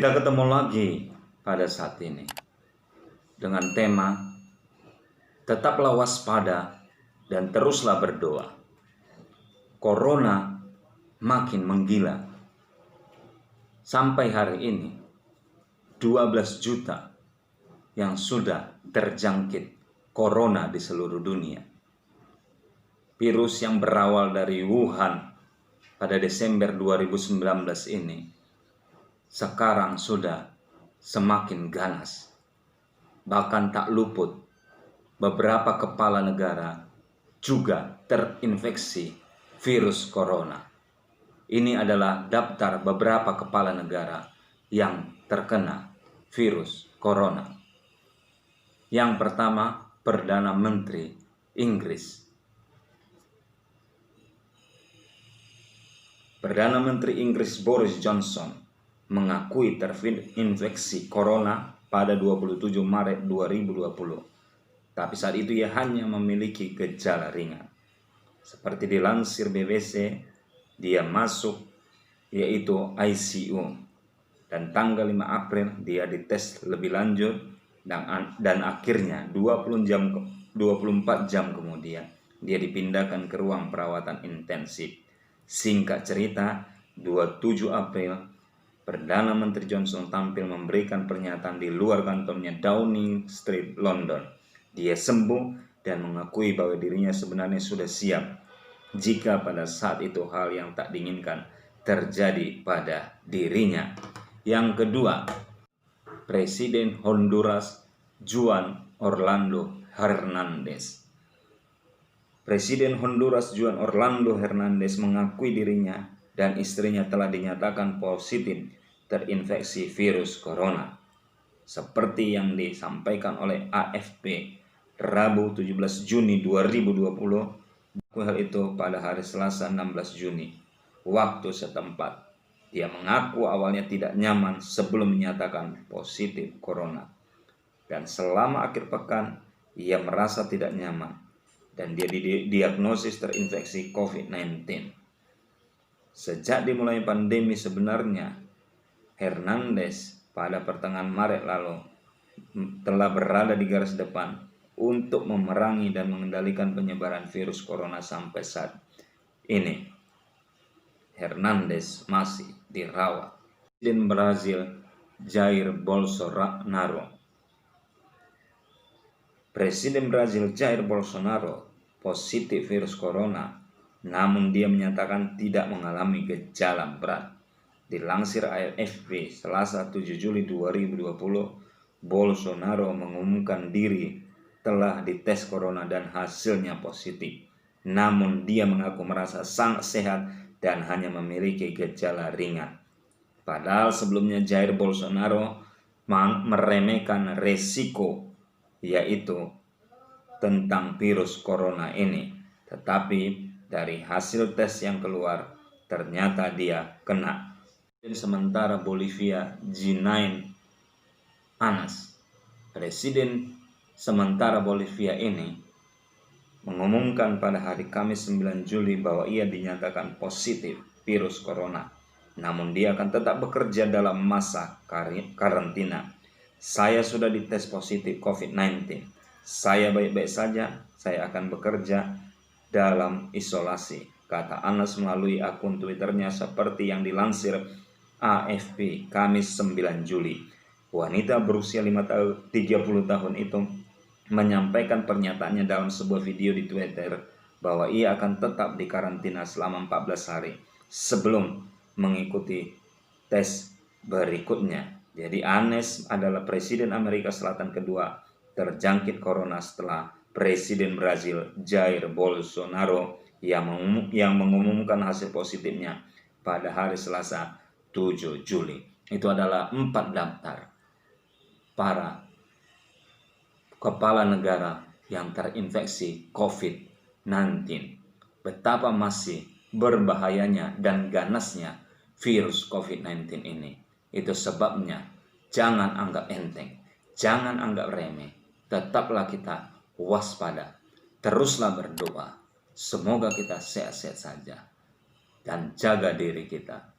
Kita ketemu lagi pada saat ini dengan tema tetaplah waspada dan teruslah berdoa. Corona makin menggila. Sampai hari ini 12 juta yang sudah terjangkit corona di seluruh dunia. Virus yang berawal dari Wuhan pada Desember 2019 ini sekarang sudah semakin ganas. Bahkan tak luput beberapa kepala negara juga terinfeksi virus corona. Ini adalah daftar beberapa kepala negara yang terkena virus corona. Yang pertama, Perdana Menteri Inggris. Perdana Menteri Inggris Boris Johnson mengakui terinfeksi corona pada 27 Maret 2020. Tapi saat itu ia hanya memiliki gejala ringan. Seperti dilansir BBC, dia masuk yaitu ICU. Dan tanggal 5 April dia dites lebih lanjut dan akhirnya 24 jam kemudian dia dipindahkan ke ruang perawatan intensif. Singkat cerita, 27 April Perdana Menteri Johnson tampil memberikan pernyataan di luar kantornya Downing Street, London. Dia sembuh dan mengakui bahwa dirinya sebenarnya sudah siap jika pada saat itu hal yang tak diinginkan terjadi pada dirinya. Yang kedua, Presiden Honduras Juan Orlando Hernandez. Presiden Honduras Juan Orlando Hernandez mengakui dirinya dan istrinya telah dinyatakan positif terinfeksi virus corona. Seperti yang disampaikan oleh AFP Rabu 17 Juni 2020, hal itu pada hari Selasa 16 Juni waktu setempat. Dia mengaku awalnya tidak nyaman sebelum menyatakan positif corona. Dan selama akhir pekan, ia merasa tidak nyaman dan dia didiagnosis terinfeksi COVID-19. Sejak dimulai pandemi sebenarnya, Hernandez pada pertengahan Maret lalu telah berada di garis depan untuk memerangi dan mengendalikan penyebaran virus corona sampai saat ini. Hernandez masih dirawat. Presiden Brazil Jair Bolsonaro. Presiden Brazil Jair Bolsonaro positif virus corona, namun dia menyatakan tidak mengalami gejala berat. Dilansir AFP Selasa 7 Juli 2020, Bolsonaro mengumumkan diri telah dites corona dan hasilnya positif. Namun dia mengaku merasa sangat sehat dan hanya memiliki gejala ringan. Padahal sebelumnya Jair Bolsonaro meremehkan resiko yaitu tentang virus corona ini. Tetapi dari hasil tes yang keluar ternyata dia kena. Sementara Bolivia Jeanine Áñez, Presiden sementara Bolivia ini mengumumkan pada hari Kamis 9 Juli bahwa ia dinyatakan positif virus corona. Namun dia akan tetap bekerja dalam masa karantina. Saya sudah dites positif COVID-19. Saya baik-baik saja, saya akan bekerja dalam isolasi, kata Áñez melalui akun Twitternya seperti yang dilansir AFP Kamis 9 Juli. Wanita berusia 30 tahun itu menyampaikan pernyataannya dalam sebuah video di Twitter bahwa ia akan tetap dikarantina selama 14 hari sebelum mengikuti tes berikutnya. Jadi Áñez adalah Presiden Amerika Selatan kedua terjangkit corona setelah Presiden Brazil Jair Bolsonaro yang mengumumkan hasil positifnya pada hari Selasa 7 Juli. Itu adalah 4 daftar para kepala negara yang terinfeksi COVID-19. Betapa masih berbahayanya dan ganasnya virus COVID-19 ini. Itu sebabnya jangan anggap enteng, jangan anggap remeh. Tetaplah kita waspada, teruslah berdoa. Semoga kita sehat-sehat saja dan jaga diri kita.